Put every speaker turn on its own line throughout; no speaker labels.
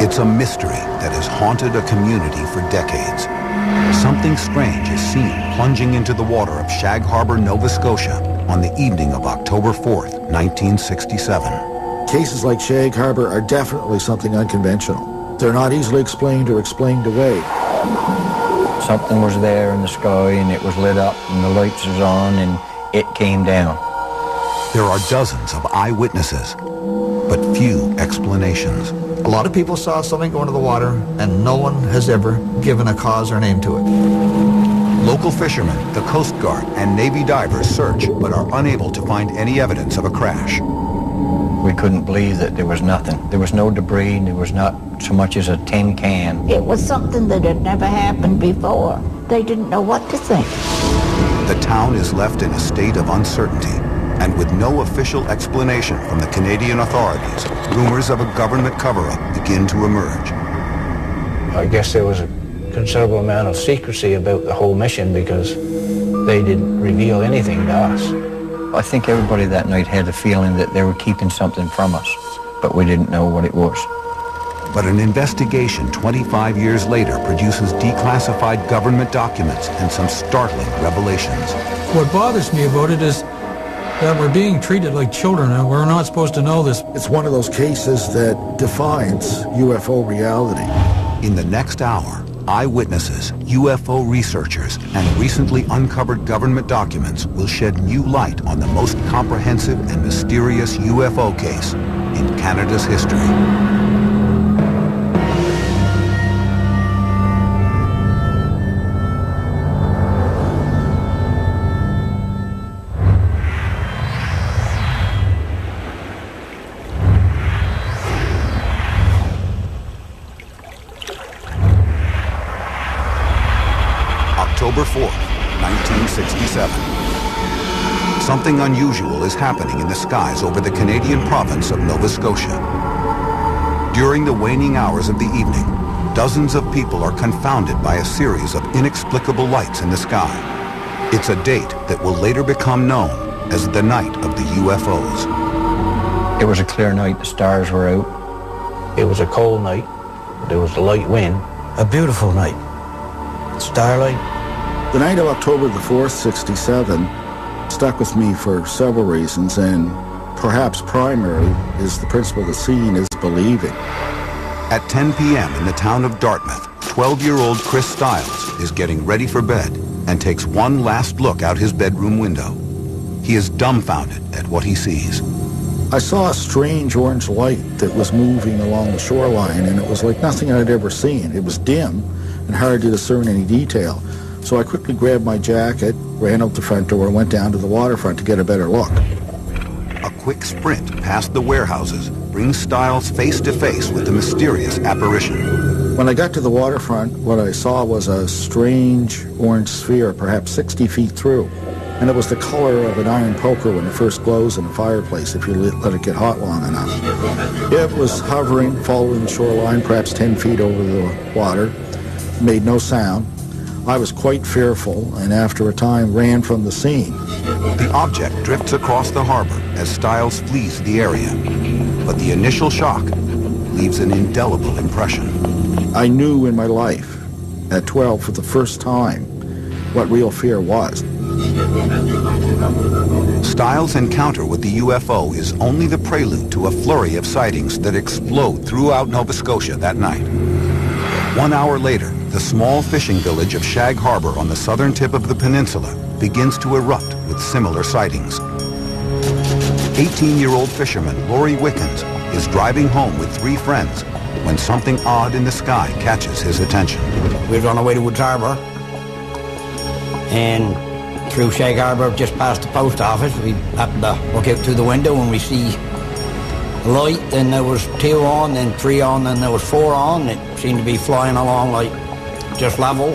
It's a mystery that has haunted a community for decades. Something strange is seen plunging into the water of Shag Harbor, Nova Scotia on the evening of October 4th, 1967.
Cases like Shag Harbor are definitely something unconventional. They're not easily explained or explained away.
Something was there in the sky and it was lit up and the lights was on and it came down.
There are dozens of eyewitnesses, but few explanations.
A lot of people saw something go into the water, and no one has ever given a cause or name to it.
Local fishermen, the Coast Guard, and Navy divers search, but are unable to find any evidence of a crash.
We couldn't believe that there was nothing. There was no debris, there was not so much as a tin can.
It was something that had never happened before. They didn't know what to think.
The town is left in a state of uncertainty, and with no official explanation from the Canadian authorities, rumors of a government cover-up begin to emerge.
I guess there was a considerable amount of secrecy about the whole mission because they didn't reveal anything to us.
I think everybody that night had the feeling that they were keeping something from us, but we didn't know what it was.
But an investigation 25 years later produces declassified government documents and some startling revelations.
What bothers me about it is that we're being treated like children and we're not supposed to know this.
It's one of those cases that defines UFO reality.
In the next hour, eyewitnesses, UFO researchers, and recently uncovered government documents will shed new light on the most comprehensive and mysterious UFO case in Canada's history. October 4th, 1967. Something unusual is happening in the skies over the Canadian province of Nova Scotia. During the waning hours of the evening, dozens of people are confounded by a series of inexplicable lights in the sky. It's a date that will later become known as the Night of the UFOs.
It was a clear night, the stars were out.
It was a cold night. There was a light wind.
A beautiful night. Starlight.
The night of October the 4th, 67, stuck with me for several reasons, and perhaps primary is the principle that seeing is believing.
At 10 p.m. in the town of Dartmouth, 12-year-old Chris Stiles is getting ready for bed and takes one last look out his bedroom window. He is dumbfounded at what he sees.
I saw a strange orange light that was moving along the shoreline, and it was like nothing I'd ever seen. It was dim and hard to discern any detail. So I quickly grabbed my jacket, ran out the front door, and went down to the waterfront to get a better look.
A quick sprint past the warehouses brings Stiles face to face with the mysterious apparition.
When I got to the waterfront, what I saw was a strange orange sphere, perhaps 60 feet through. And it was the color of an iron poker when it first glows in a fireplace if you let it get hot long enough. It was hovering, following the shoreline, perhaps 10 feet over the water, made no sound. I was quite fearful, and after a time ran from the scene.
The object drifts across the harbor as Stiles flees the area. But the initial shock leaves an indelible impression.
I knew in my life, at 12 for the first time, what real fear was.
Stiles' encounter with the UFO is only the prelude to a flurry of sightings that explode throughout Nova Scotia that night. 1 hour later, the small fishing village of Shag Harbor on the southern tip of the peninsula begins to erupt with similar sightings. 18-year-old fisherman Laurie Wickens is driving home with 3 friends when something odd in the sky catches his attention.
We was on our way to Woods Harbor, and through Shag Harbor, just past the post office, we happened to look out through the window and we see a light, and there was 2 on, then 3 on, then there was 4 on. It seemed to be flying along like just level.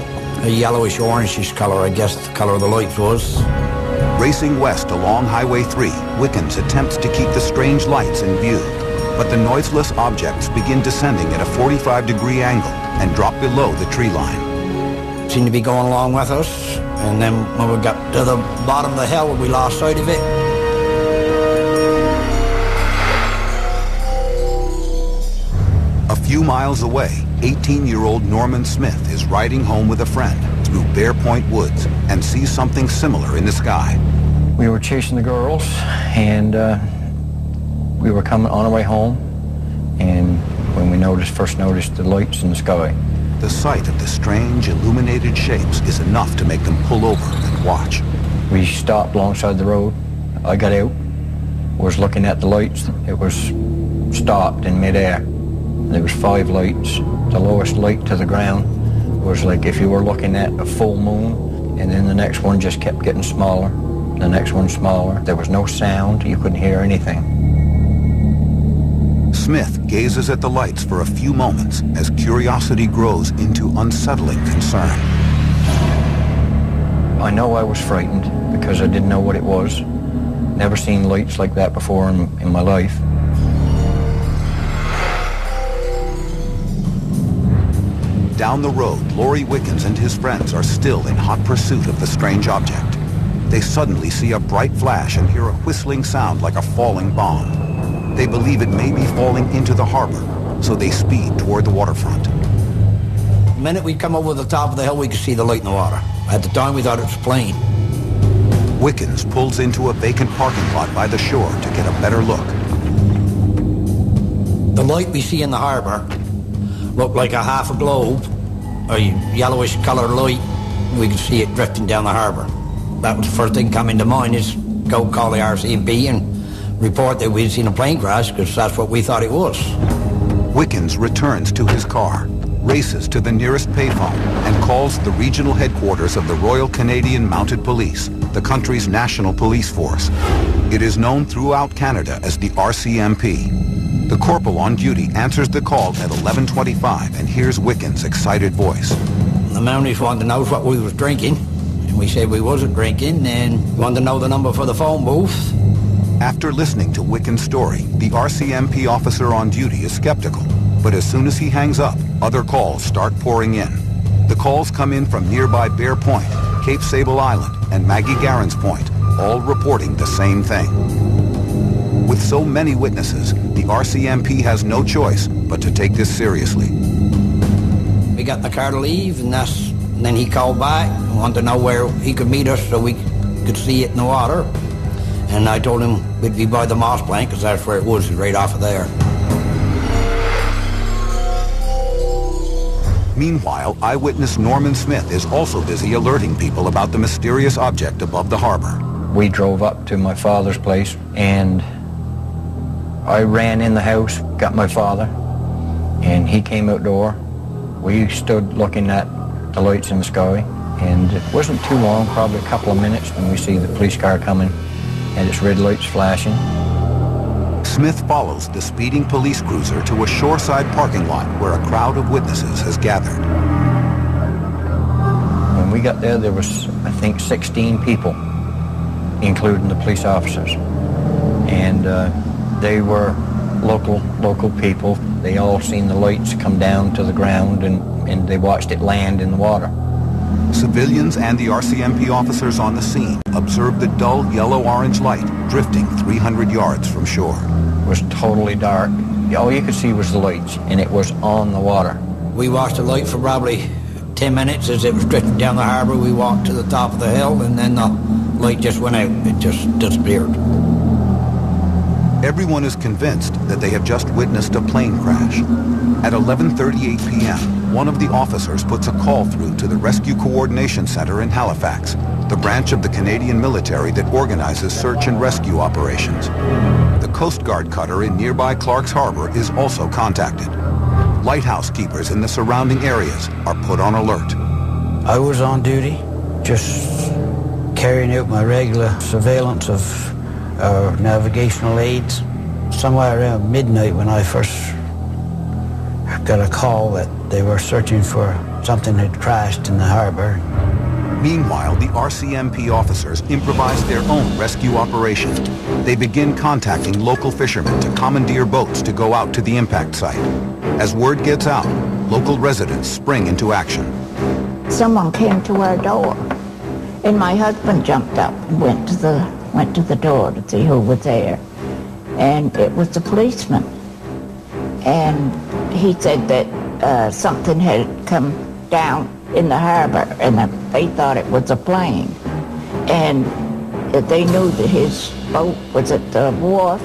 A yellowish orangish color, I guess the color of the lights was.
Racing west along Highway 3, Wickens attempts to keep the strange lights in view. But the noiseless objects begin descending at a 45-degree angle and drop below the tree line.
Seemed to be going along with us, and then when we got to the bottom of the hill, we lost sight of it.
A few miles away, 18-year-old Norman Smith is riding home with a friend through Bear Point Woods and sees something similar in the sky.
We were chasing the girls, and we were coming on our way home, and when we first noticed the lights in the sky.
The sight of the strange illuminated shapes is enough to make them pull over and watch.
We stopped alongside the road. I got out, was looking at the lights. It was stopped in midair. There was 5 lights. The lowest light to the ground was like if you were looking at a full moon, and then the next one just kept getting smaller, the next one smaller. There was no sound. You couldn't hear anything.
Smith gazes at the lights for a few moments as curiosity grows into unsettling concern.
I know I was frightened because I didn't know what it was. Never seen lights like that before in my life.
Down the road, Laurie Wickens and his friends are still in hot pursuit of the strange object. They suddenly see a bright flash and hear a whistling sound like a falling bomb. They believe it may be falling into the harbor, so they speed toward the waterfront.
The minute we come over the top of the hill, we could see the light in the water. At the time, we thought it was a plane.
Wickens pulls into a vacant parking lot by the shore to get a better look.
The light we see in the harbor looked like a half a globe, a yellowish coloured light. We could see it drifting down the harbor. That was the first thing coming to mind, is go call the RCMP and report that we'd seen a plane crash, because that's what we thought it was.
Wickens returns to his car, races to the nearest payphone, and calls the regional headquarters of the Royal Canadian Mounted Police, the country's national police force. It is known throughout Canada as the RCMP. The corporal on duty answers the call at 11:25 and hears Wickens' excited voice.
The Mounties wanted to know what we was drinking, and we said we wasn't drinking, and wanted to know the number for the phone booth.
After listening to Wickens' story, the RCMP officer on duty is skeptical, but as soon as he hangs up, other calls start pouring in. The calls come in from nearby Bear Point, Cape Sable Island, and Maggie Garren's Point, all reporting the same thing. With so many witnesses, the RCMP has no choice but to take this seriously.
We got in the car to leave, and then he called back and wanted to know where he could meet us so we could see it in the water. And I told him we'd be by the Moss Plank, because that's where it was, right off of there.
Meanwhile, eyewitness Norman Smith is also busy alerting people about the mysterious object above the harbor.
We drove up to my father's place, and I ran in the house, got my father, and he came outdoor. We stood looking at the lights in the sky, and it wasn't too long, probably a couple of minutes, when we see the police car coming and its red lights flashing.
Smith follows the speeding police cruiser to a shoreside parking lot where a crowd of witnesses has gathered.
When we got there was, I think, 16 people, including the police officers. And they were local people. They all seen the lights come down to the ground, and they watched it land in the water.
Civilians and the RCMP officers on the scene observed the dull yellow-orange light drifting 300 yards from shore.
It was totally dark. All you could see was the lights, and it was on the water.
We watched the light for probably 10 minutes as it was drifting down the harbor. We walked to the top of the hill, and then the light just went out. It just disappeared.
Everyone is convinced that they have just witnessed a plane crash. At 11:38 p.m., one of the officers puts a call through to the Rescue Coordination Center in Halifax, the branch of the Canadian military that organizes search and rescue operations. The Coast Guard cutter in nearby Clark's Harbor is also contacted. Lighthouse keepers in the surrounding areas are put on alert.
I was on duty, just carrying out my regular surveillance of our navigational aids. Somewhere around midnight when I first got a call that they were searching for something that had crashed in the harbor.
Meanwhile, the RCMP officers improvise their own rescue operation. They begin contacting local fishermen to commandeer boats to go out to the impact site. As word gets out, local residents spring into action.
Someone came to our door, and my husband jumped up and went to the door to see who was there. And it was the policeman. And he said that something had come down in the harbor, and that they thought it was a plane. And they knew that his boat was at the wharf,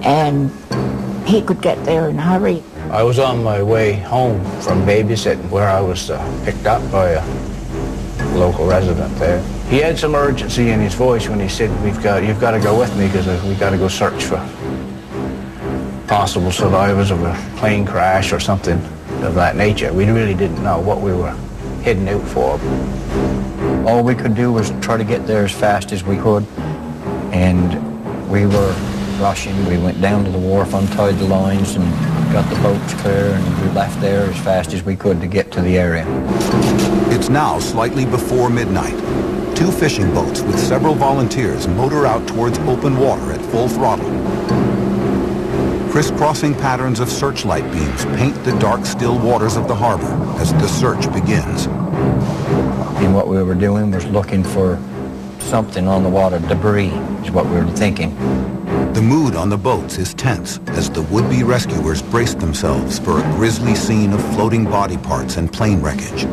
and he could get there in a hurry.
I was on my way home from babysitting where I was picked up by a local resident there. He had some urgency in his voice when he said, you've got to go with me because we've got to go search for possible survivors of a plane crash or something of that nature. We really didn't know what we were heading out for.
All we could do was try to get there as fast as we could, and we were rushing. We went down to the wharf, untied the lines, and got the boats clear, and we left there as fast as we could to get to the area.
It's now slightly before midnight. 2 fishing boats with several volunteers motor out towards open water at full throttle. Crisscrossing patterns of searchlight beams paint the dark, still waters of the harbor as the search begins.
And what we were doing was looking for something on the water, debris is what we were thinking.
The mood on the boats is tense as the would-be rescuers brace themselves for a grisly scene of floating body parts and plane wreckage.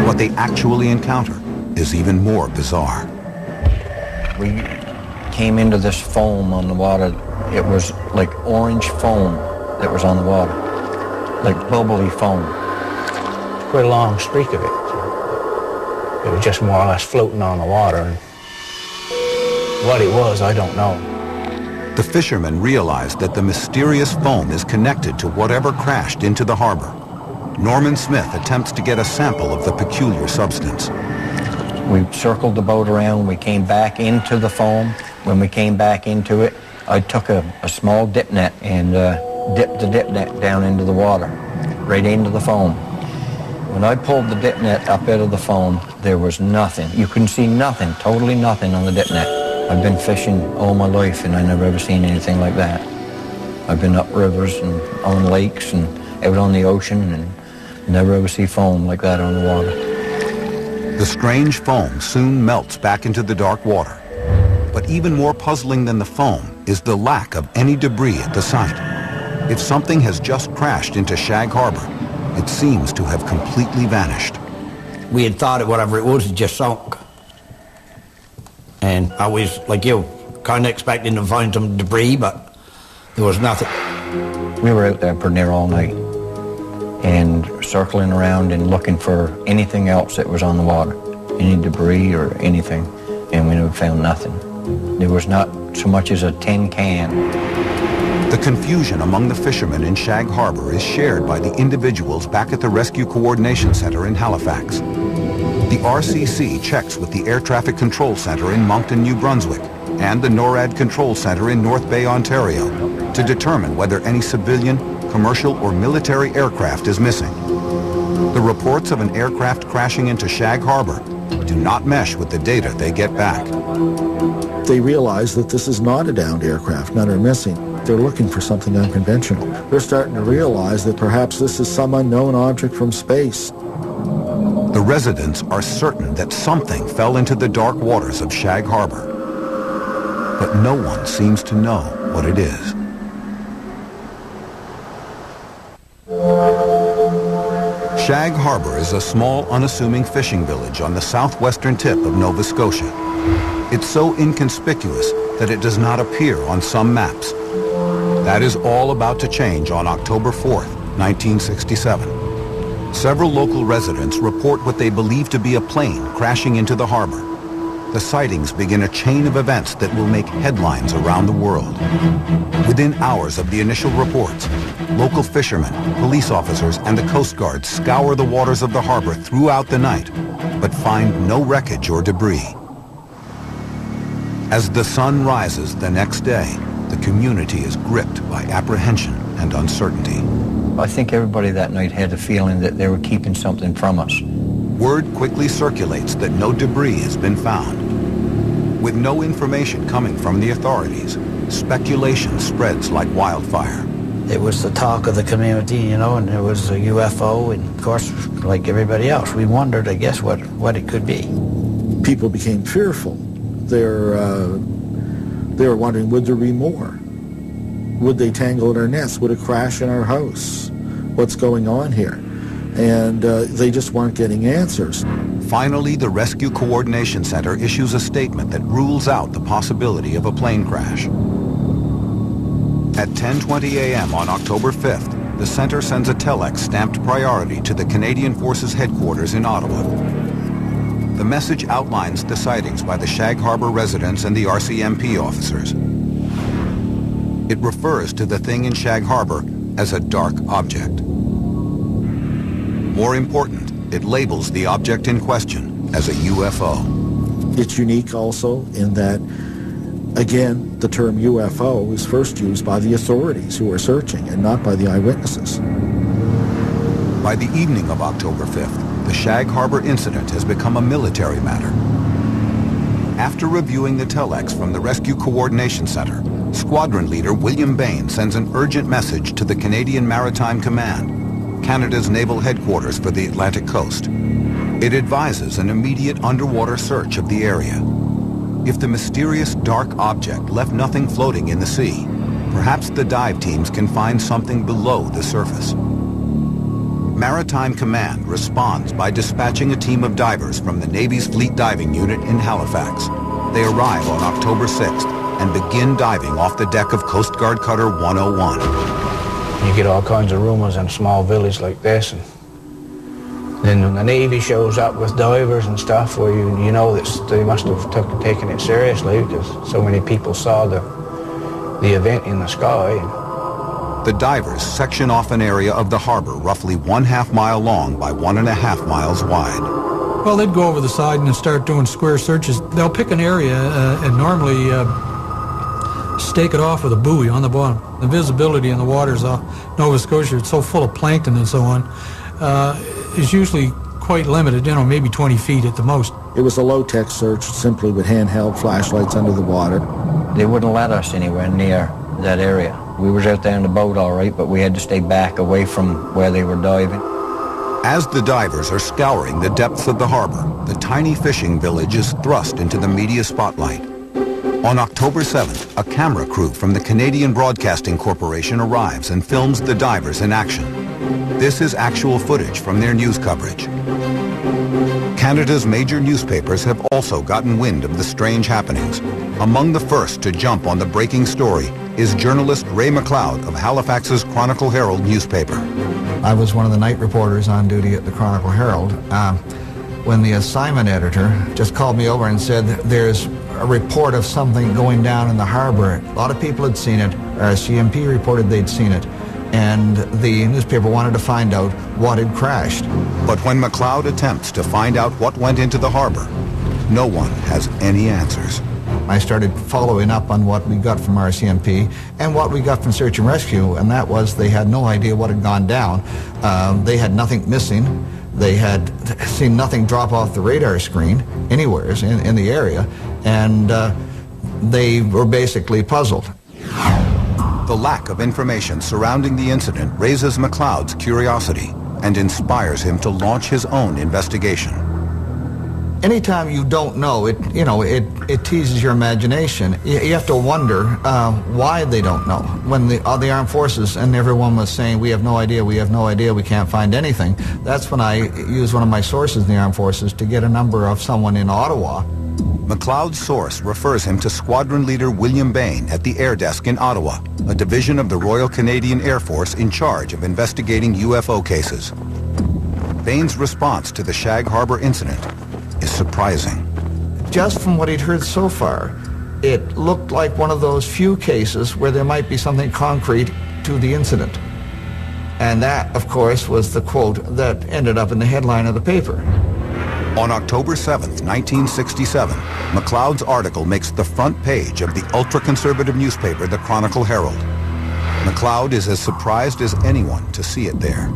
What they actually encounter is even more bizarre.
We came into this foam on the water. It was like orange foam that was on the water, like bubbly foam.
Quite a long streak of it. It was just more or less floating on the water. And what it was, I don't know.
The fishermen realize that the mysterious foam is connected to whatever crashed into the harbor. Norman Smith attempts to get a sample of the peculiar substance.
We circled the boat around. We came back into the foam. When we came back into it, I took a small dip net and dipped the dip net down into the water, right into the foam. When I pulled the dip net up out of the foam, there was nothing. You couldn't see nothing, totally nothing on the dip net. I've been fishing all my life, and I never ever seen anything like that. I've been up rivers and on lakes and out on the ocean, and never ever see foam like that on the water.
The strange foam soon melts back into the dark water. But even more puzzling than the foam is the lack of any debris at the site. If something has just crashed into Shag Harbor, it seems to have completely vanished.
We had thought that whatever it was had just sunk. And I was, like you, kind of expecting to find some debris, but there was nothing.
We were out there pretty near all night and circling around and looking for anything else that was on the water, any debris or anything, and we never found nothing. There was not so much as a tin can.
The confusion among the fishermen in Shag Harbor is shared by the individuals back at the Rescue Coordination Center in Halifax. The RCC checks with the Air Traffic Control Center in Moncton, New Brunswick, and the NORAD Control Center in North Bay, Ontario, to determine whether any civilian, commercial, or military aircraft is missing. The reports of an aircraft crashing into Shag Harbor do not mesh with the data they get back.
They realize that this is not a downed aircraft. None are missing. They're looking for something unconventional. They're starting to realize that perhaps this is some unknown object from space.
The residents are certain that something fell into the dark waters of Shag Harbor, but no one seems to know what it is. Shag Harbor is a small, unassuming fishing village on the southwestern tip of Nova Scotia. It's so inconspicuous that it does not appear on some maps. That is all about to change on October 4th, 1967. Several local residents report what they believe to be a plane crashing into the harbor. The sightings begin a chain of events that will make headlines around the world. Within hours of the initial reports, local fishermen, police officers, and the Coast Guard scour the waters of the harbor throughout the night, but find no wreckage or debris. As the sun rises the next day, the community is gripped by apprehension and uncertainty.
I think everybody that night had a feeling that they were keeping something from us.
Word quickly circulates that no debris has been found. With no information coming from the authorities, speculation spreads like wildfire.
It was the talk of the community, you know, and it was a UFO, and of course, like everybody else, we wondered, I guess, what it could be.
People became fearful. They were wondering, would there be more? Would they tangle in our nets? Would it crash in our house? What's going on here? And they just weren't getting answers.
Finally, the Rescue Coordination Center issues a statement that rules out the possibility of a plane crash. At 10:20 a.m. on October 5th, the center sends a telex stamped priority to the Canadian Forces headquarters in Ottawa. The message outlines the sightings by the Shag Harbor residents and the RCMP officers. It refers to the thing in Shag Harbor as a dark object. More important, it labels the object in question as a UFO.
It's unique also in that, again, the term UFO is first used by the authorities who are searching and not by the eyewitnesses.
By the evening of October 5th, the Shag Harbor incident has become a military matter. After reviewing the telex from the Rescue Coordination Center, Squadron Leader William Bain sends an urgent message to the Canadian Maritime Command, Canada's naval headquarters for the Atlantic coast. It advises an immediate underwater search of the area. If the mysterious dark object left nothing floating in the sea, perhaps the dive teams can find something below the surface. Maritime Command responds by dispatching a team of divers from the Navy's Fleet Diving Unit in Halifax. They arrive on October 6th and begin diving off the deck of Coast Guard Cutter 101.
You get all kinds of rumors in a small village like this, and then when the Navy shows up with divers and stuff, where you know that they must have taken it seriously because so many people saw the event in the sky.
The divers section off an area of the harbor roughly 1/2 mile long by 1.5 miles wide.
Well, they'd go over the side and start doing square searches. They'll pick an area and normally stake it off with a buoy on the bottom. The visibility in the waters of Nova Scotia, it's so full of plankton and so on, is usually quite limited, maybe 20 feet at the most.
It was a low-tech search, simply with handheld flashlights under the water.
They wouldn't let us anywhere near that area. We was out there in the boat all right, but we had to stay back away from where they were diving.
As the divers are scouring the depths of the harbor, the tiny fishing village is thrust into the media spotlight. On October 7th, a camera crew from the Canadian Broadcasting Corporation arrives and films the divers in action. This is actual footage from their news coverage. Canada's major newspapers have also gotten wind of the strange happenings. Among the first to jump on the breaking story is journalist Ray McLeod of Halifax's Chronicle Herald newspaper.
I was one of the night reporters on duty at the Chronicle Herald when the assignment editor just called me over and said there's a report of something going down in the harbor. A lot of people had seen it. Our CMP reported they'd seen it. And the newspaper wanted to find out what had crashed.
But when McLeod attempts to find out what went into the harbor, no one has any answers.
I started following up on what we got from RCMP and what we got from Search and Rescue, and that was they had no idea what had gone down. They had nothing missing. They had seen nothing drop off the radar screen anywhere in the area, and they were basically puzzled.
The lack of information surrounding the incident raises McLeod's curiosity and inspires him to launch his own investigation.
Anytime you don't know, it teases your imagination. You have to wonder why they don't know. When the armed forces and everyone was saying, we have no idea, we can't find anything, that's when I used one of my sources in the armed forces to get a number of someone in Ottawa.
McLeod's source refers him to Squadron Leader William Bain at the Air Desk in Ottawa, a division of the Royal Canadian Air Force in charge of investigating UFO cases. Bain's response to the Shag Harbor incident is surprising.
Just from what he'd heard so far, it looked like one of those few cases where there might be something concrete to the incident. And that, of course, was the quote that ended up in the headline of the paper.
On October 7th, 1967, McLeod's article makes the front page of the ultra-conservative newspaper, the Chronicle Herald. McLeod is as surprised as anyone to see it there.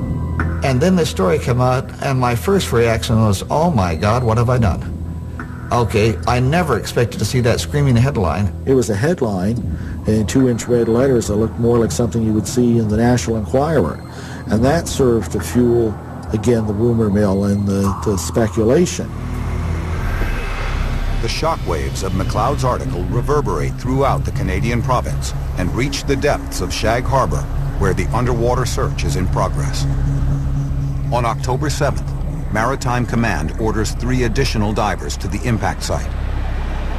And then the story came out, and my first reaction was, oh my God, what have I done? Okay, I never expected to see that screaming headline.
It was a headline in 2-inch red letters that looked more like something you would see in the National Enquirer. And that served to fuel, again, the rumor mill and the speculation.
The shockwaves of McLeod's article reverberate throughout the Canadian province and reach the depths of Shag Harbor, where the underwater search is in progress. On October 7th, Maritime Command orders 3 additional divers to the impact site.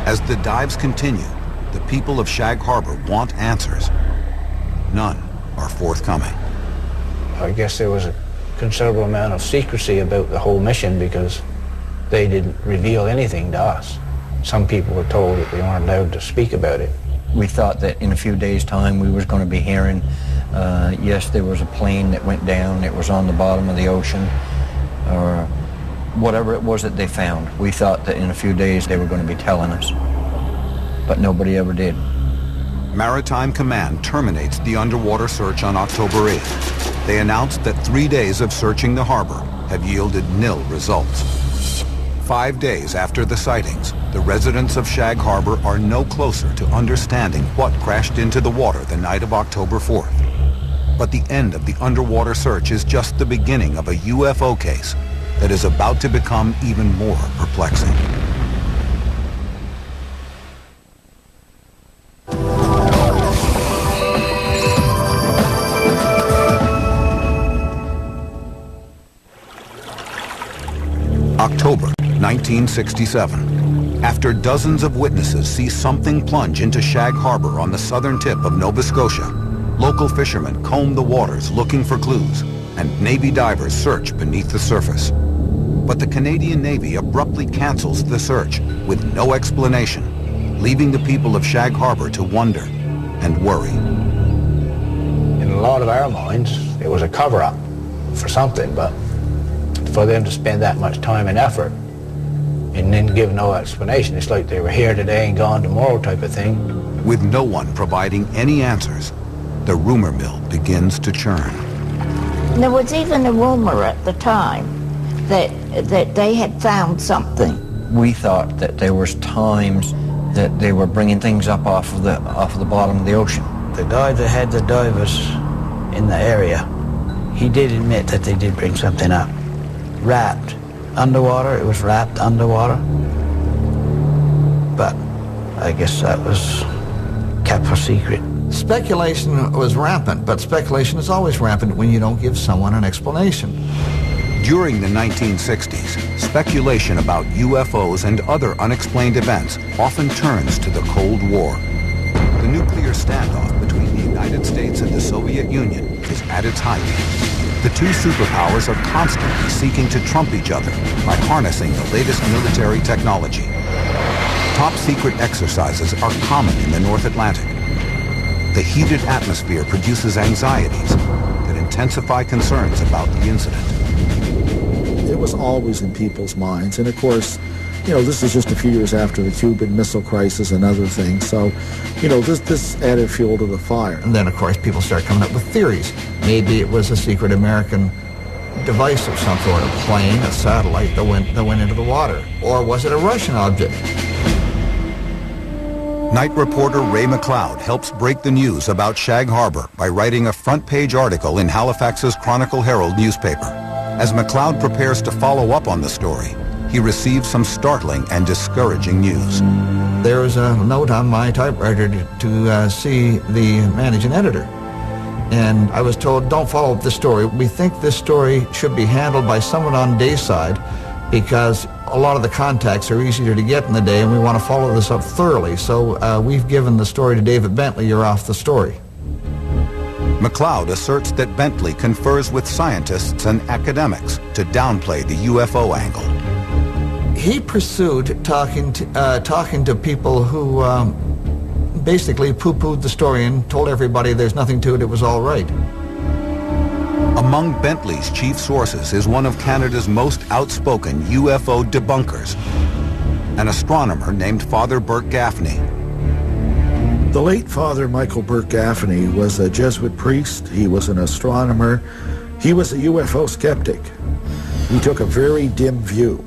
As the dives continue, the people of Shag Harbor want answers. None are forthcoming.
I guess there was a considerable amount of secrecy about the whole mission because they didn't reveal anything to us. Some people were told that they weren't allowed to speak about it.
We thought that in a few days' time we was going to be hearing, yes, there was a plane that went down, it was on the bottom of the ocean, or whatever it was that they found. We thought that in a few days they were going to be telling us, but nobody ever did.
Maritime Command terminates the underwater search on October 8th. They announced that 3 days of searching the harbor have yielded nil results. 5 days after the sightings, the residents of Shag Harbor are no closer to understanding what crashed into the water the night of October 4th. But the end of the underwater search is just the beginning of a UFO case that is about to become even more perplexing. October 1967. After dozens of witnesses see something plunge into Shag Harbor on the southern tip of Nova Scotia, local fishermen comb the waters looking for clues, and Navy divers search beneath the surface. But the Canadian Navy abruptly cancels the search with no explanation, leaving the people of Shag Harbor to wonder and worry.
In a lot of our minds, it was a cover-up for something, but for them to spend that much time and effort and then give no explanation, it's like they were here today and gone tomorrow type of thing.
With no one providing any answers, the rumor mill begins to churn.
There was even a rumor at the time that they had found something.
We thought that there was times that they were bringing things up off of the bottom of the ocean.
The guy that had the divers in the area, he did admit that they did bring something up. Wrapped underwater, it was wrapped underwater. But I guess that was kept a secret.
Speculation was rampant, but speculation is always rampant when you don't give someone an explanation.
During the 1960s, speculation about UFOs and other unexplained events often turns to the Cold War. The nuclear standoff between the United States and the Soviet Union is at its height. The two superpowers are constantly seeking to trump each other by harnessing the latest military technology. Top-secret exercises are common in the North Atlantic. The heated atmosphere produces anxieties that intensify concerns about the incident.
It was always in people's minds, and of course, this is just a few years after the Cuban Missile Crisis and other things, so, this added fuel to the fire.
And then, of course, people start coming up with theories. Maybe it was a secret American device of some sort, a plane, a satellite that went into the water. Or was it a Russian object?
Night reporter Ray McLeod helps break the news about Shag Harbor by writing a front-page article in Halifax's Chronicle Herald newspaper. As McLeod prepares to follow up on the story, he receives some startling and discouraging news.
There was a note on my typewriter to see the managing editor. And I was told, don't follow up this story. We think this story should be handled by someone on Dayside because a lot of the contacts are easier to get in the day and we want to follow this up thoroughly. So we've given the story to David Bentley. You're off the story.
McLeod asserts that Bentley confers with scientists and academics to downplay the UFO angle.
He pursued talking to people who basically poo-pooed the story and told everybody there's nothing to it, it was all right.
Among Bentley's chief sources is one of Canada's most outspoken UFO debunkers, an astronomer named Father Burt Gaffney.
The late Father Michael Burt Gaffney was a Jesuit priest. He was an astronomer. He was a UFO skeptic. He took a very dim view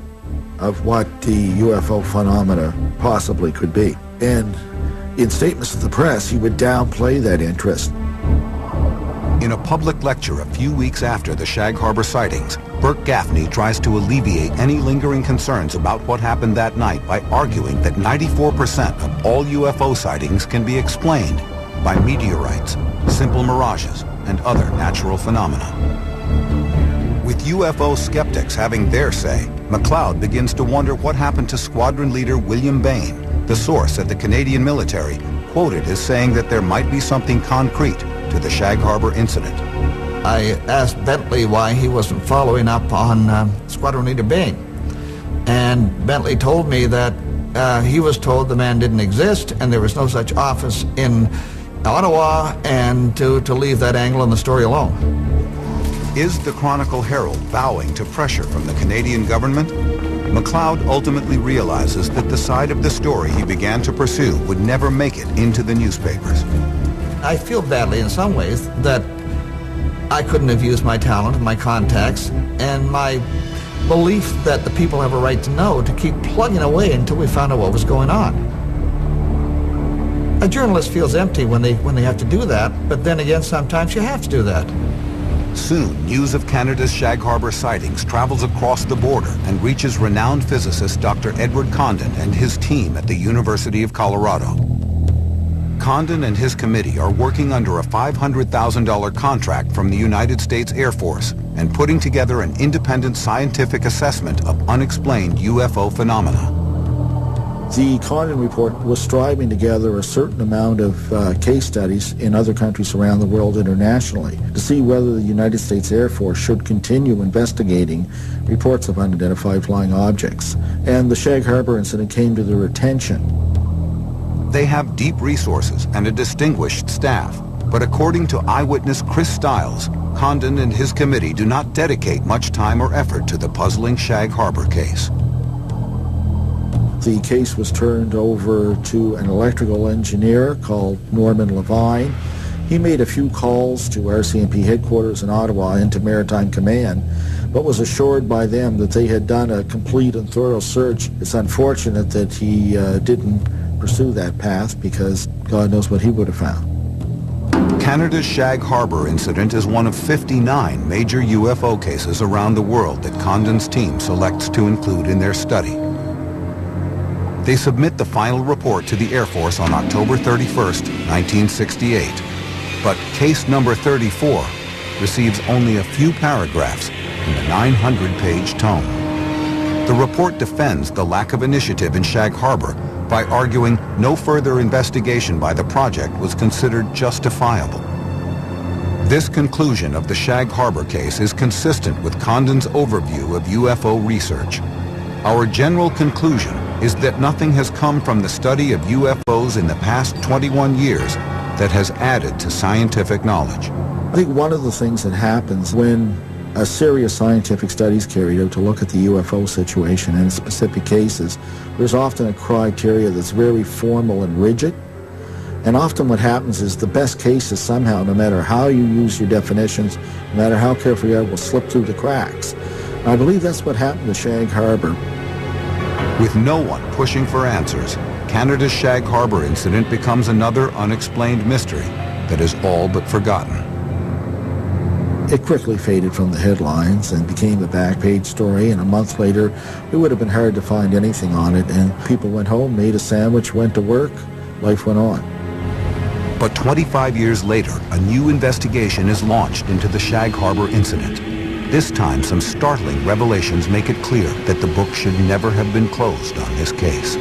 of what the UFO phenomena possibly could be. And in statements to the press, he would downplay that interest.
In a public lecture a few weeks after the Shag Harbor sightings, Burt Gaffney tries to alleviate any lingering concerns about what happened that night by arguing that 94% of all UFO sightings can be explained by meteorites, simple mirages, and other natural phenomena. With UFO skeptics having their say, McLeod begins to wonder what happened to Squadron Leader William Bain, the source at the Canadian military, quoted as saying that there might be something concrete to the Shag Harbor incident.
I asked Bentley why he wasn't following up on Squadron Leader Bain. And Bentley told me that he was told the man didn't exist and there was no such office in Ottawa, and to leave that angle in the story alone.
Is the Chronicle Herald bowing to pressure from the Canadian government? McLeod ultimately realizes that the side of the story he began to pursue would never make it into the newspapers.
I feel badly in some ways that I couldn't have used my talent and my contacts and my belief that the people have a right to know to keep plugging away until we found out what was going on. A journalist feels empty when they have to do that, but then again, sometimes you have to do that.
Soon, news of Canada's Shag Harbor sightings travels across the border and reaches renowned physicist Dr. Edward Condon and his team at the University of Colorado. Condon and his committee are working under a $500,000 contract from the United States Air Force and putting together an independent scientific assessment of unexplained UFO phenomena.
The Condon report was striving to gather a certain amount of case studies in other countries around the world internationally to see whether the United States Air Force should continue investigating reports of unidentified flying objects. And the Shag Harbor incident came to their attention.
They have deep resources and a distinguished staff, but according to eyewitness Chris Stiles, Condon and his committee do not dedicate much time or effort to the puzzling Shag Harbor case.
The case was turned over to an electrical engineer called Norman Levine. He made a few calls to RCMP headquarters in Ottawa and to Maritime Command, but was assured by them that they had done a complete and thorough search. It's unfortunate that he didn't pursue that path, because God knows what he would have found.
Canada's Shag Harbor incident is one of 59 major UFO cases around the world that Condon's team selects to include in their study. They submit the final report to the Air Force on October 31st, 1968. But case number 34 receives only a few paragraphs in the 900-page tome. The report defends the lack of initiative in Shag Harbor by arguing no further investigation by the project was considered justifiable. This conclusion of the Shag Harbor case is consistent with Condon's overview of UFO research. Our general conclusion is that nothing has come from the study of UFOs in the past 21 years that has added to scientific knowledge.
I think one of the things that happens when a serious scientific study is carried out to look at the UFO situation in specific cases, there's often a criteria that's very formal and rigid. And often what happens is the best cases somehow, no matter how you use your definitions, no matter how careful you are, will slip through the cracks. And I believe that's what happened to Shag Harbor.
With no one pushing for answers, Canada's Shag Harbor incident becomes another unexplained mystery that is all but forgotten.
It quickly faded from the headlines and became a back-page story, and a month later it would have been hard to find anything on it, and people went home, made a sandwich, went to work, life went on.
But 25 years later, a new investigation is launched into the Shag Harbor incident. This time, some startling revelations make it clear that the book should never have been closed on this case.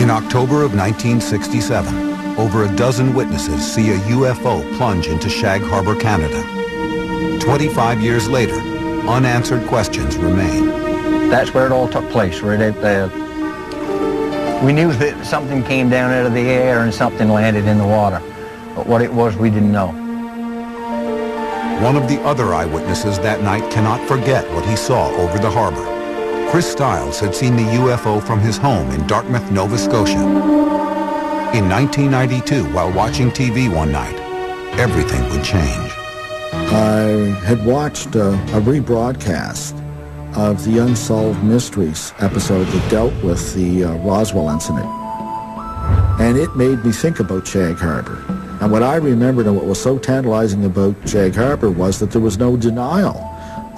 In October of 1967, over a dozen witnesses see a UFO plunge into Shag Harbor, Canada. 25 years later, unanswered questions remain.
That's where it all took place, right out there. We knew that something came down out of the air and something landed in the water. But what it was, we didn't know.
One of the other eyewitnesses that night cannot forget what he saw over the harbor. Chris Stiles had seen the UFO from his home in Dartmouth, Nova Scotia. In 1992, while watching TV one night, everything would change.
I had watched a rebroadcast of the Unsolved Mysteries episode that dealt with the Roswell incident. And it made me think about Shag Harbor. And what I remembered and what was so tantalizing about Shag Harbor was that there was no denial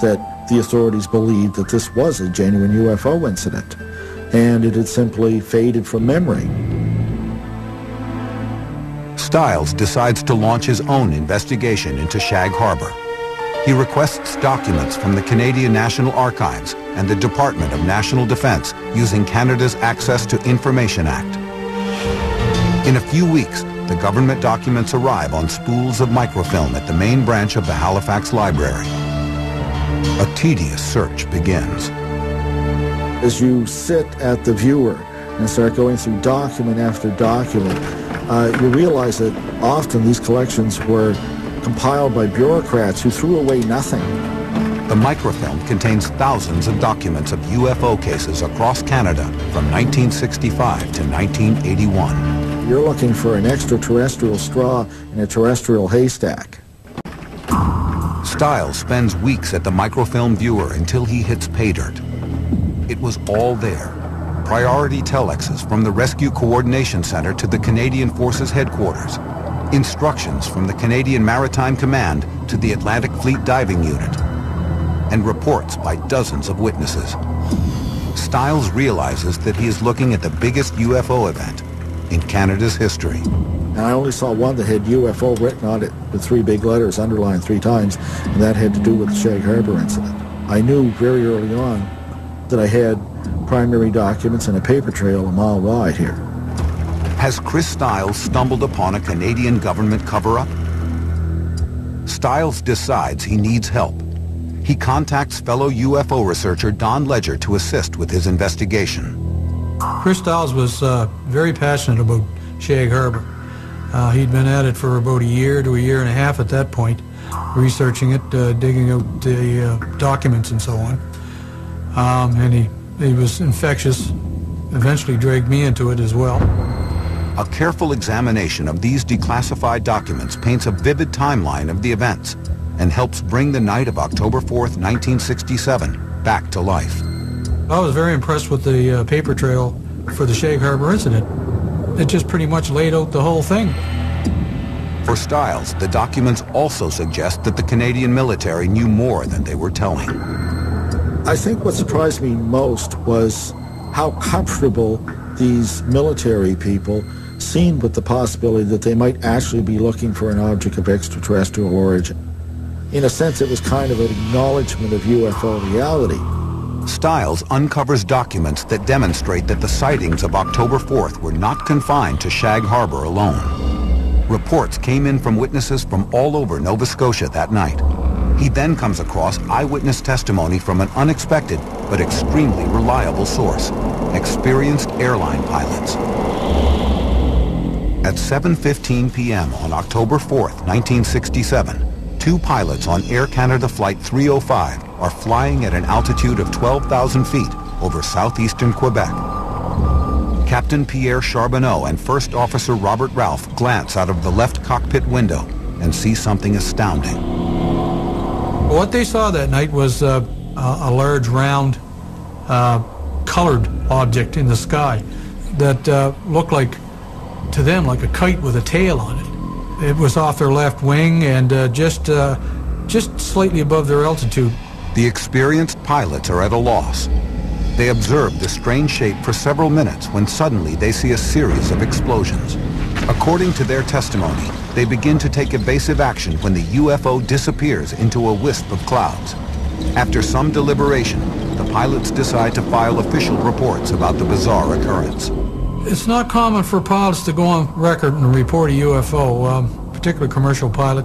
that the authorities believed that this was a genuine UFO incident. And it had simply faded from memory.
Stiles decides to launch his own investigation into Shag Harbor. He requests documents from the Canadian National Archives and the Department of National Defence using Canada's Access to Information Act. In a few weeks, the government documents arrive on spools of microfilm at the main branch of the Halifax Library. A tedious search begins.
As you sit at the viewer and start going through document after document, you realize that often these collections were compiled by bureaucrats who threw away nothing.
The microfilm contains thousands of documents of UFO cases across Canada from 1965 to 1981.
You're looking for an extraterrestrial straw in a terrestrial haystack.
Stiles spends weeks at the microfilm viewer until he hits pay dirt. It was all there. Priority telexes from the Rescue Coordination Center to the Canadian Forces Headquarters. Instructions from the Canadian Maritime Command to the Atlantic Fleet Diving Unit. And reports by dozens of witnesses. Stiles realizes that he is looking at the biggest UFO event in Canada's history.
And I only saw one that had UFO written on it with 3 big letters underlined 3 times, and that had to do with the Shag Harbor incident. I knew very early on that I had primary documents and a paper trail a mile wide here.
Has Chris Stiles stumbled upon a Canadian government cover-up? Stiles decides he needs help. He contacts fellow UFO researcher Don Ledger to assist with his investigation.
Chris Stiles was very passionate about Shag Harbor. He'd been at it for about a year to a year and a half at that point, researching it, digging out the documents and so on. And he was infectious, eventually dragged me into it as well.
A careful examination of these declassified documents paints a vivid timeline of the events and helps bring the night of October 4th, 1967 back to life.
I was very impressed with the paper trail for the Shag Harbor incident. It just pretty much laid out the whole thing.
For Stiles, the documents also suggest that the Canadian military knew more than they were telling.
I think what surprised me most was how comfortable these military people seemed with the possibility that they might actually be looking for an object of extraterrestrial origin. In a sense, it was kind of an acknowledgement of UFO reality.
Stiles uncovers documents that demonstrate that the sightings of October 4th were not confined to Shag Harbor alone. Reports came in from witnesses from all over Nova Scotia that night. He then comes across eyewitness testimony from an unexpected but extremely reliable source, experienced airline pilots. At 7:15 p.m. on October 4th, 1967, 2 pilots on Air Canada Flight 305 are flying at an altitude of 12,000 feet over southeastern Quebec. Captain Pierre Charbonneau and First Officer Robert Ralph glance out of the left cockpit window and see something astounding.
What they saw that night was a large, round, colored object in the sky that looked like, to them, like a kite with a tail on it. It was off their left wing and just slightly above their altitude.
The experienced pilots are at a loss. They observe the strange shape for several minutes when suddenly they see a series of explosions. According to their testimony, they begin to take evasive action when the UFO disappears into a wisp of clouds. After some deliberation, the pilots decide to file official reports about the bizarre occurrence.
It's not common for pilots to go on record and report a UFO, particularly commercial pilot,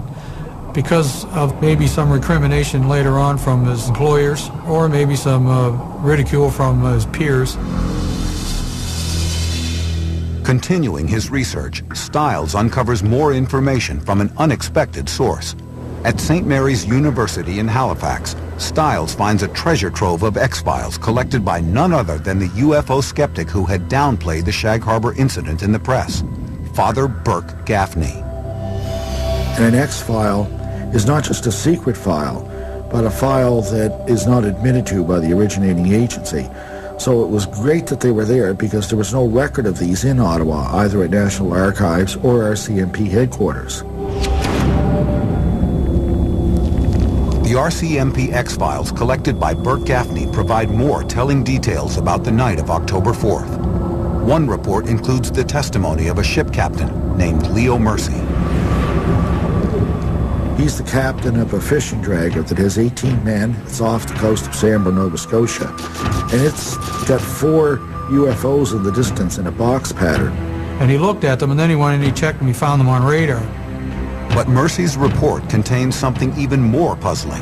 because of maybe some recrimination later on from his employers or maybe some ridicule from his peers.
Continuing his research, Stiles uncovers more information from an unexpected source. At St. Mary's University in Halifax, Stiles finds a treasure trove of X-Files collected by none other than the UFO skeptic who had downplayed the Shag Harbor incident in the press, Father Burke Gaffney.
An X-file is not just a secret file, but a file that is not admitted to by the originating agency. So it was great that they were there because there was no record of these in Ottawa, either at National Archives or RCMP headquarters.
The RCMP X-Files collected by Bert Gaffney provide more telling details about the night of October 4th. One report includes the testimony of a ship captain named Leo Mercy.
He's the captain of a fishing dragger that has 18 men. It's off the coast of Sambor, Nova Scotia. And it's got 4 UFOs in the distance in a box pattern.
And he looked at them, and then he went and he checked them. He found them on radar.
But Mercy's report contains something even more puzzling.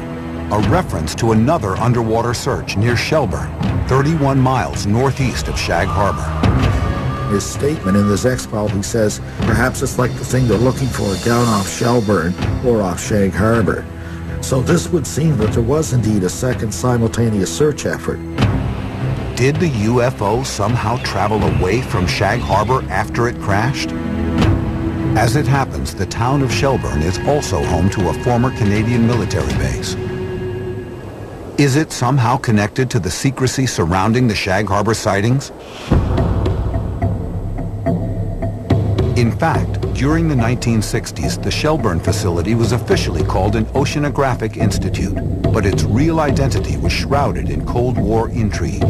A reference to another underwater search near Shelburne, 31 miles northeast of Shag Harbor.
His statement in this X-File, he says, perhaps it's like the thing they're looking for down off Shelburne or off Shag Harbor. So this would seem that there was indeed a second simultaneous search effort.
Did the UFO somehow travel away from Shag Harbor after it crashed? As it happens, the town of Shelburne is also home to a former Canadian military base. Is it somehow connected to the secrecy surrounding the Shag Harbor sightings? In fact, during the 1960s, the Shelburne facility was officially called an Oceanographic Institute, but its real identity was shrouded in Cold War intrigue.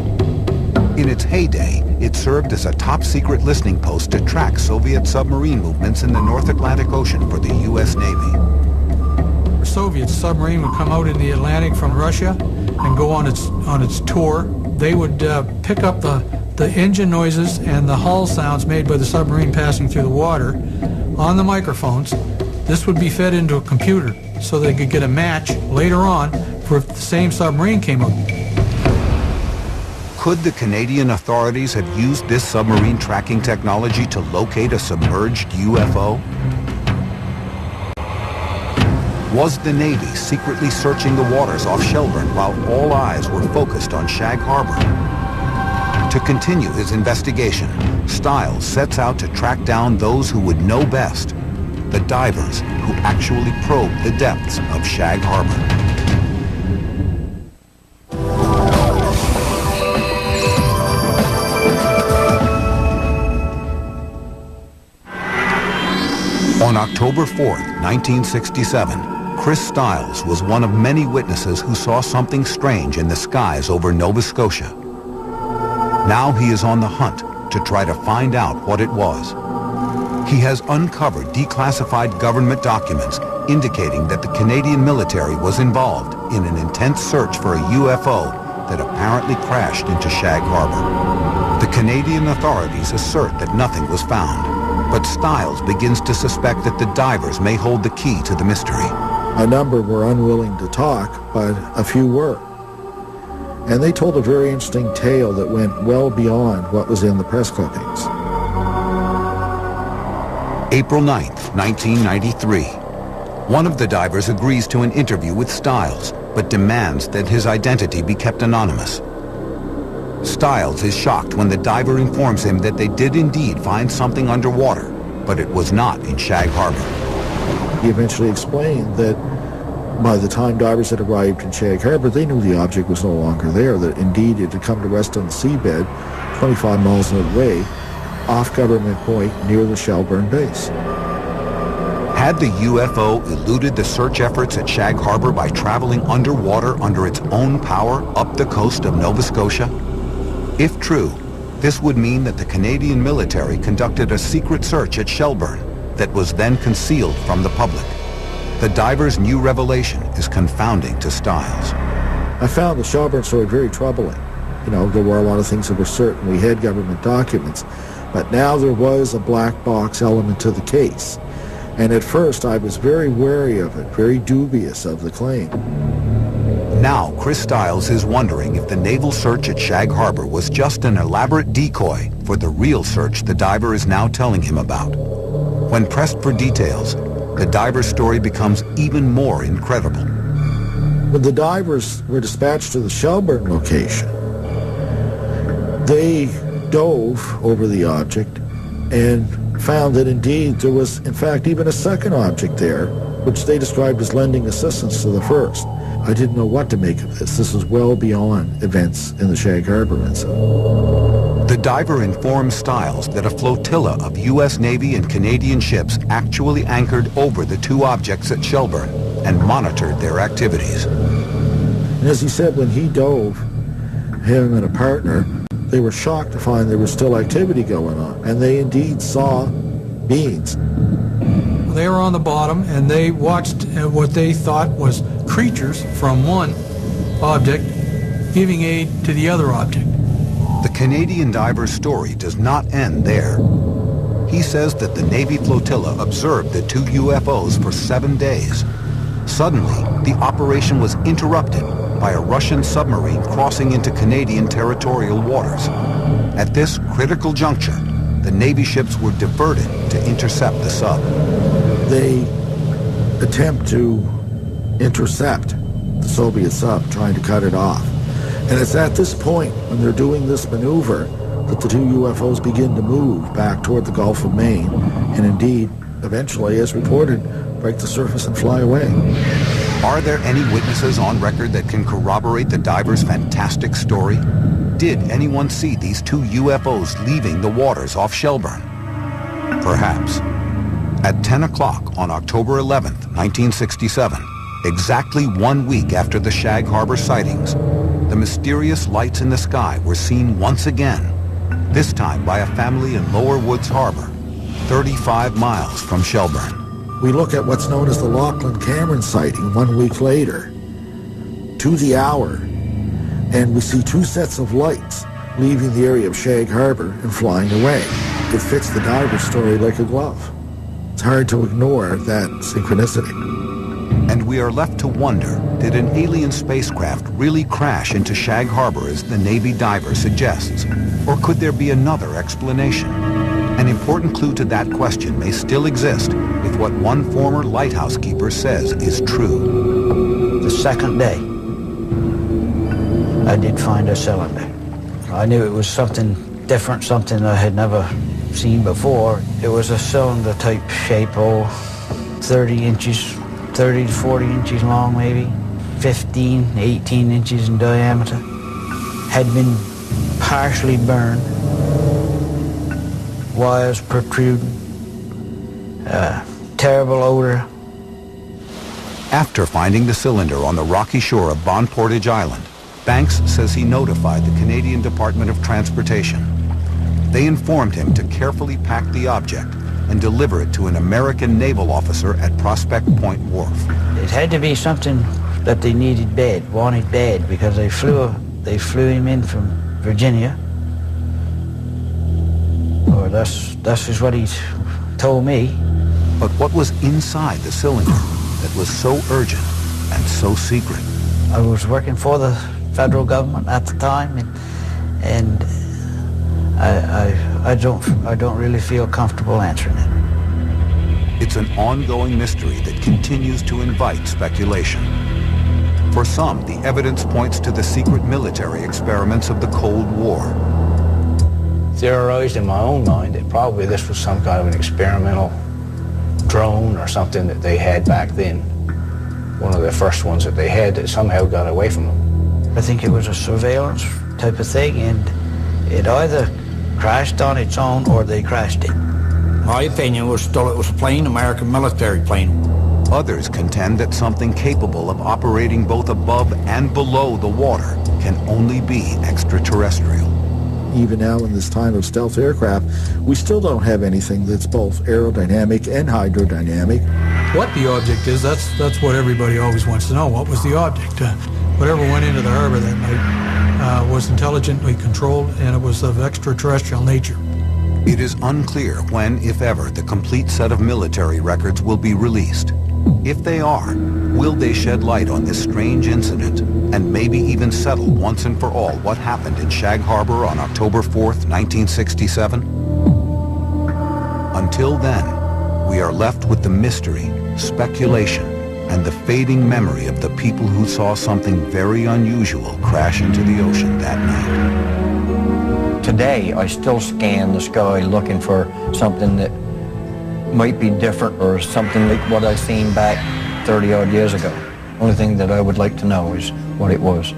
In its heyday, it served as a top-secret listening post to track Soviet submarine movements in the North Atlantic Ocean for the U.S. Navy.
A Soviet submarine would come out in the Atlantic from Russia and go on its tour. They would pick up the engine noises and the hull sounds made by the submarine passing through the water on the microphones. This would be fed into a computer so they could get a match later on for if the same submarine came up.
Could the Canadian authorities have used this submarine tracking technology to locate a submerged UFO? Was the Navy secretly searching the waters off Shelburne while all eyes were focused on Shag Harbor? To continue his investigation, Stiles sets out to track down those who would know best, the divers who actually probed the depths of Shag Harbor. On October 4th, 1967, Chris Stiles was one of many witnesses who saw something strange in the skies over Nova Scotia. Now he is on the hunt to try to find out what it was. He has uncovered declassified government documents indicating that the Canadian military was involved in an intense search for a UFO that apparently crashed into Shag Harbor. The Canadian authorities assert that nothing was found, but Stiles begins to suspect that the divers may hold the key to the mystery.
A number were unwilling to talk, but a few were. And they told a very interesting tale that went well beyond what was in the press clippings.
April 9th, 1993. One of the divers agrees to an interview with Stiles, but demands that his identity be kept anonymous. Stiles is shocked when the diver informs him that they did indeed find something underwater, but it was not in Shag Harbor.
He eventually explained that by the time divers had arrived in Shag Harbor, they knew the object was no longer there, that indeed it had come to rest on the seabed 25 miles away, off Government Point near the Shelburne base.
Had the UFO eluded the search efforts at Shag Harbor by traveling underwater under its own power up the coast of Nova Scotia? If true, this would mean that the Canadian military conducted a secret search at Shelburne that was then concealed from the public. The diver's new revelation is confounding to Stiles.
I found the Shelburne story very troubling. You know, there were a lot of things that were certain. We had government documents, but now there was a black box element to the case. And at first I was very wary of it, very dubious of the claim.
Now Chris Stiles is wondering if the naval search at Shag Harbor was just an elaborate decoy for the real search the diver is now telling him about. When pressed for details, the diver's story becomes even more incredible.
When the divers were dispatched to the Shelburne location, they dove over the object and found that indeed there was, in fact, even a second object there which they described as lending assistance to the first. I didn't know what to make of this. This was well beyond events in the Shag Harbor incident.
The diver informed Stiles that a flotilla of U.S. Navy and Canadian ships actually anchored over the two objects at Shelburne and monitored their activities.
And as he said, when he dove, him and a partner, they were shocked to find there was still activity going on, and they indeed saw beings.
They were on the bottom, and they watched what they thought was creatures from one object giving aid to the other object.
The Canadian diver's story does not end there. He says that the Navy flotilla observed the two UFOs for 7 days. Suddenly, the operation was interrupted by a Russian submarine crossing into Canadian territorial waters. At this critical juncture, the Navy ships were diverted to intercept the sub.
They attempt to intercept the Soviet sub, trying to cut it off. And it's at this point, when they're doing this maneuver, that the two UFOs begin to move back toward the Gulf of Maine, and indeed, eventually, as reported, break the surface and fly away.
Are there any witnesses on record that can corroborate the diver's fantastic story? Did anyone see these two UFOs leaving the waters off Shelburne? Perhaps. At 10 o'clock on October 11th, 1967, exactly 1 week after the Shag Harbor sightings, the mysterious lights in the sky were seen once again, this time by a family in Lower Woods Harbor, 35 miles from Shelburne.
We look at what's known as the Lachlan Cameron sighting 1 week later, to the hour, and we see two sets of lights leaving the area of Shag Harbor and flying away. It fits the diver's story like a glove. It's hard to ignore that synchronicity.
And we are left to wonder, did an alien spacecraft really crash into Shag Harbor as the Navy diver suggests? Or could there be another explanation? An important clue to that question may still exist if what one former lighthouse keeper says is true.
The second day, I did find a cylinder. I knew it was something different, something I had never seen before. It was a cylinder type shape, 30 inches, 30 to 40 inches long maybe, 15, 18 inches in diameter. Had been partially burned, wires protruding, terrible odor.
After finding the cylinder on the rocky shore of Bon Portage Island, Banks says he notified the Canadian Department of Transportation. They informed him to carefully pack the object and deliver it to an American naval officer at Prospect Point Wharf.
It had to be something that they needed bad, wanted bad, because they flew him in from Virginia. Or that's just what he told me.
But what was inside the cylinder that was so urgent and so secret?
I was working for the federal government at the time, and I don't really feel comfortable answering it.
It's an ongoing mystery that continues to invite speculation. For some, the evidence points to the secret military experiments of the Cold War.
Theorized in my own mind that probably this was some kind of an experimental drone or something that they had back then. One of the first ones that they had that somehow got away from them.
I think it was a surveillance type of thing, and it either crashed on its own or they crashed it.
My opinion was still it was a plane, American military plane.
Others contend that something capable of operating both above and below the water can only be extraterrestrial.
Even now in this time of stealth aircraft, we still don't have anything that's both aerodynamic and hydrodynamic.
What the object is, that's what everybody always wants to know. What was the object? Whatever went into the harbor that night was intelligently controlled, and it was of extraterrestrial nature.
It is unclear when, if ever, the complete set of military records will be released. If they are, will they shed light on this strange incident and maybe even settle once and for all what happened in Shag Harbor on October 4th, 1967? Until then, we are left with the mystery, speculation, and the fading memory of the people who saw something very unusual crash into the ocean that night.
Today, I still scan the sky looking for something that might be different or something like what I seen back 30 odd years ago. Only thing that I would like to know is what it was.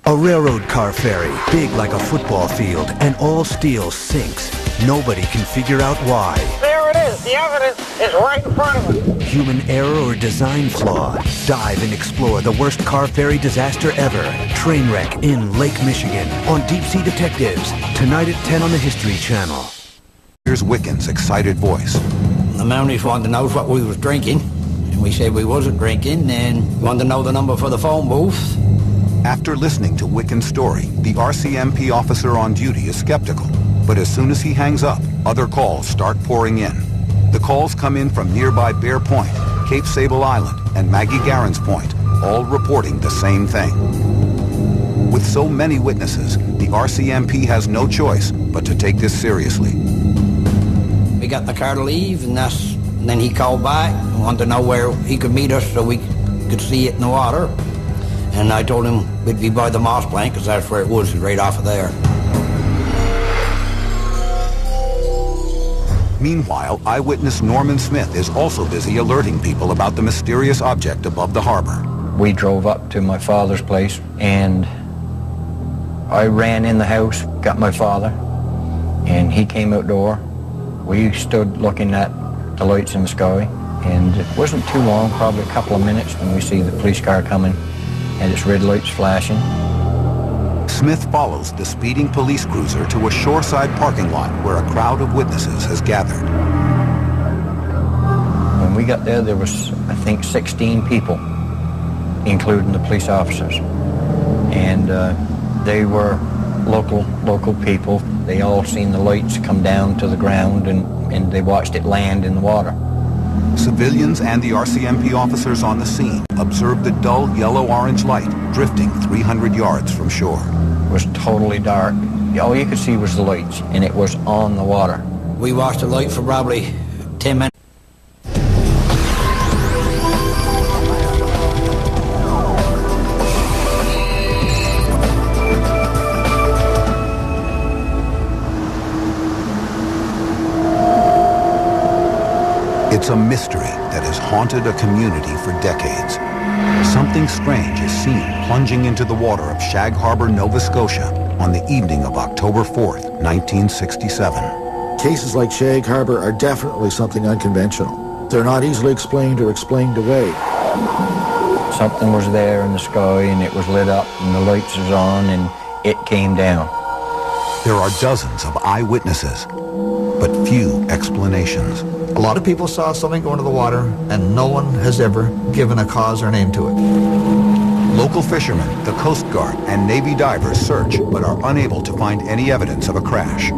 A railroad car ferry, big like a football field, and all steel sinks. Nobody can figure out why.
There it is. The evidence is right in front of us.
Human error or design flaw. Dive and explore the worst car ferry disaster ever. Train wreck in Lake Michigan on Deep Sea Detectives. Tonight at 10 on the History Channel.
Here's Wiccan's excited voice.
The Mounties wanted to know what we was drinking, and we said we wasn't drinking, and wanted to know the number for the phone booth.
After listening to Wiccan's story, the RCMP officer on duty is skeptical. But as soon as he hangs up, other calls start pouring in. The calls come in from nearby Bear Point, Cape Sable Island, and Maggie Garen's Point, all reporting the same thing. With so many witnesses, the RCMP has no choice but to take this seriously.
We got in the car to leave, and then he called back and wanted to know where he could meet us so we could see it in the water. And I told him we'd be by the moss plant, because that's where it was, right off of there.
Meanwhile, eyewitness Norman Smith is also busy alerting people about the mysterious object above the harbor.
We drove up to my father's place, and I ran in the house, got my father, and he came outdoor. We stood looking at the lights in the sky, and it wasn't too long, probably a couple of minutes, when we see the police car coming and its red lights flashing.
Smith follows the speeding police cruiser to a shoreside parking lot where a crowd of witnesses has gathered.
When we got there was, I think, 16 people, including the police officers. And they were local people. They all seen the lights come down to the ground, and they watched it land in the water.
Civilians and the RCMP officers on the scene observed the dull yellow-orange light drifting 300 yards from shore.
It was totally dark. All you could see was the lights, and it was on the water.
We watched the light for probably 10 minutes.
It's a mystery that has haunted a community for decades. Something strange is seen plunging into the water of Shag Harbor, Nova Scotia on the evening of October 4th, 1967.
Cases like Shag Harbor are definitely something unconventional. They're not easily explained or explained away.
Something was there in the sky, and it was lit up, and the lights was on, and it came down.
There are dozens of eyewitnesses, but few explanations.
A lot of people saw something go into the water, and no one has ever given a cause or name to it.
Local fishermen, the Coast Guard, and Navy divers search, but are unable to find any evidence of a crash.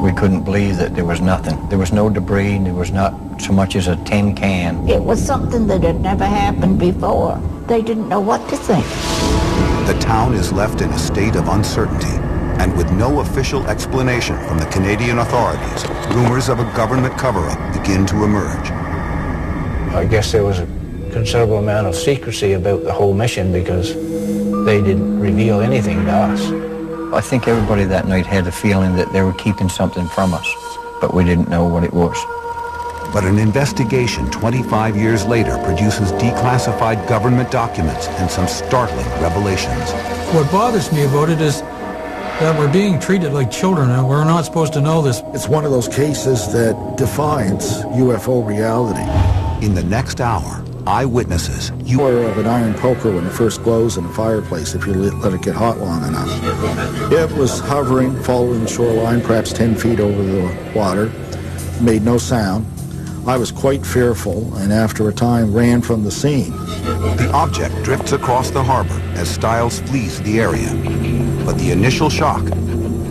We couldn't believe that there was nothing. There was no debris, there was not so much as a tin can.
It was something that had never happened before. They didn't know what to think.
The town is left in a state of uncertainty, and with no official explanation from the Canadian authorities, rumors of a government cover-up begin to emerge.
I guess there was a considerable amount of secrecy about the whole mission because they didn't reveal anything to us.
I think everybody that night had a feeling that they were keeping something from us, but we didn't know what it was.
But an investigation 25 years later produces declassified government documents and some startling revelations.
What bothers me about it is that we're being treated like children, and we're not supposed to know this.
It's one of those cases that defines UFO reality.
In the next hour, eyewitnesses,
Power of an iron poker when it first glows in a fireplace if you let it get hot long enough. It was hovering, following the shoreline, perhaps 10 feet over the water, made no sound. I was quite fearful, and after a time ran from the scene.
The object drifts across the harbor as Stiles flees the area. But the initial shock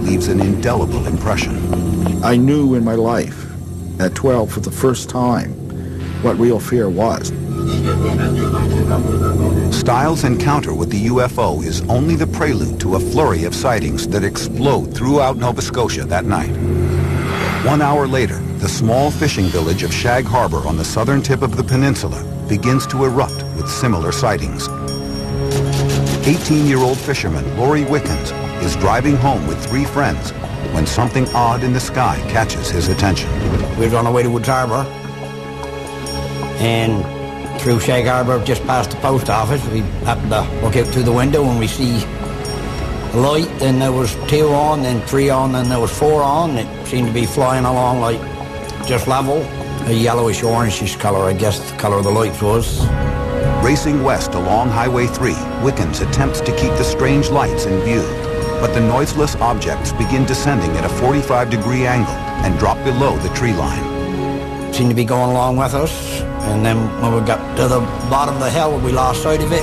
leaves an indelible impression.
I knew in my life, at 12 for the first time, what real fear was.
Stiles' encounter with the UFO is only the prelude to a flurry of sightings that explode throughout Nova Scotia that night. 1 hour later, the small fishing village of Shag Harbor on the southern tip of the peninsula begins to erupt with similar sightings. 18-year-old fisherman Lori Wickens is driving home with 3 friends when something odd in the sky catches his attention.
We was on our way to Woods Harbor, and through Shag Harbor, just past the post office, we happened to look out through the window and we see a light, and there was 2 on, then 3 on, then there was 4 on. It seemed to be flying along like just level. A yellowish orangish color, I guess the color of the lights was.
Racing west along Highway 3, Wickens attempts to keep the strange lights in view. But the noiseless objects begin descending at a 45-degree angle and drop below the tree line.
Seemed to be going along with us, and then when we got to the bottom of the hill, we lost sight of it.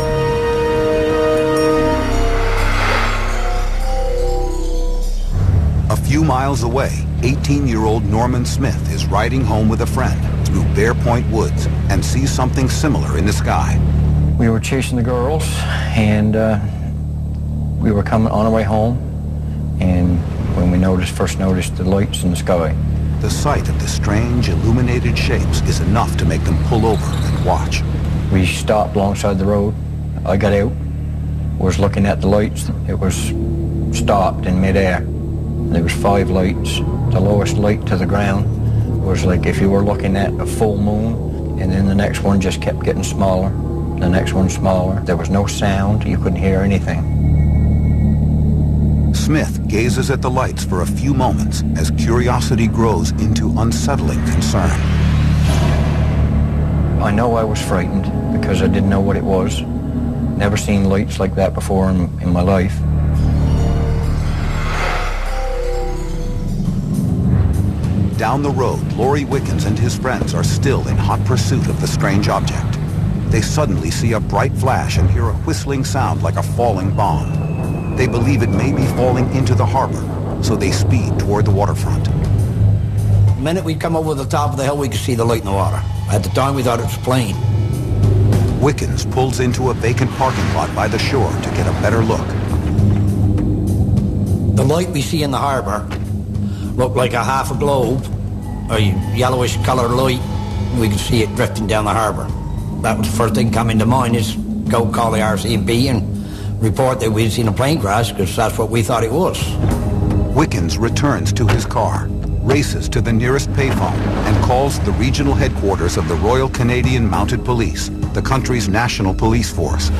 A few miles away, 18-year-old Norman Smith is riding home with a friend through Bear Point Woods and sees something similar in the sky.
We were chasing the girls, and we were coming on our way home, and when we first noticed the lights in the sky.
The sight of the strange illuminated shapes is enough to make them pull over and watch.
We stopped alongside the road. I got out, was looking at the lights. It was stopped in midair. There was 5 lights. The lowest light to the ground was like if you were looking at a full moon, and then the next one just kept getting smaller. The next one smaller. There was no sound. You couldn't hear anything.
Smith gazes at the lights for a few moments as curiosity grows into unsettling concern.
I know I was frightened because I didn't know what it was. Never seen lights like that before in my life.
Down the road, Laurie Wickens and his friends are still in hot pursuit of the strange object. They suddenly see a bright flash and hear a whistling sound like a falling bomb. They believe it may be falling into the harbor, so they speed toward the waterfront.
The minute we come over the top of the hill, we could see the light in the water. At the time, we thought it was a plane.
Wickens pulls into a vacant parking lot by the shore to get a better look.
The light we see in the harbor looked like a half a globe, a yellowish colored light. We could see it drifting down the harbor. That was the first thing coming to mind, is go call the RCMP and report that we'd seen a plane crash, because that's what we thought it was.
Wickens returns to his car, races to the nearest payphone, and calls the regional headquarters of the Royal Canadian Mounted Police, the country's national police force.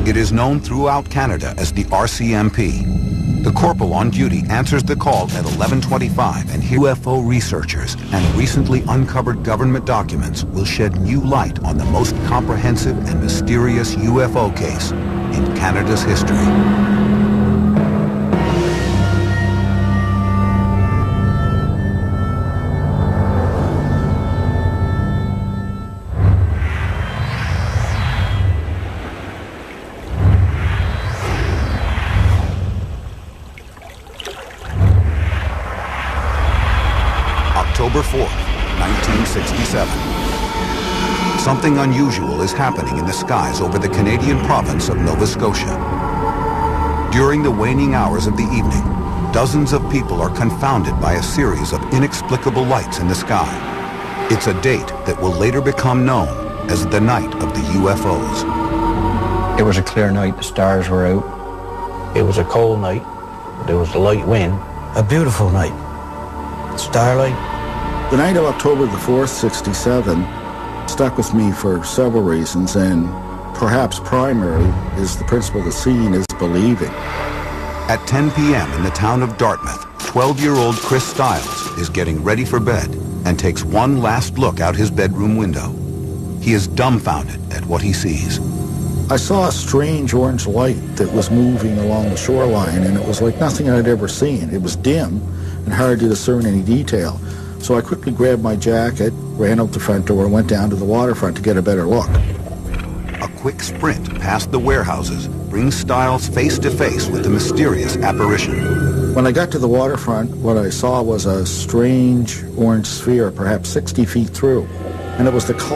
It is known throughout Canada as the RCMP. The corporal on duty answers the call at 11:25, and UFO researchers and recently uncovered government documents will shed new light on the most comprehensive and mysterious UFO case in Canada's history. October 4th, 1967. Something unusual is happening in the skies over the Canadian province of Nova Scotia. During the waning hours of the evening, dozens of people are confounded by a series of inexplicable lights in the sky. It's a date that will later become known as the Night of the UFOs.
It was a clear night. The stars were out.
It was a cold night. There was a light wind.
A beautiful night. Starlight.
The night of October the 4th, 67, stuck with me for several reasons, and perhaps primary is the principle of seeing is believing.
At 10 p.m. in the town of Dartmouth, 12-year-old Chris Stiles is getting ready for bed and takes one last look out his bedroom window. He is dumbfounded at what he sees.
I saw a strange orange light that was moving along the shoreline, and it was like nothing I'd ever seen. It was dim and hard to discern any detail. So I quickly grabbed my jacket, ran out the front door, and went down to the waterfront to get a better look.
A quick sprint past the warehouses brings Stiles face to face with the mysterious apparition.
When I got to the waterfront, what I saw was a strange orange sphere, perhaps 60 feet through, and it was the color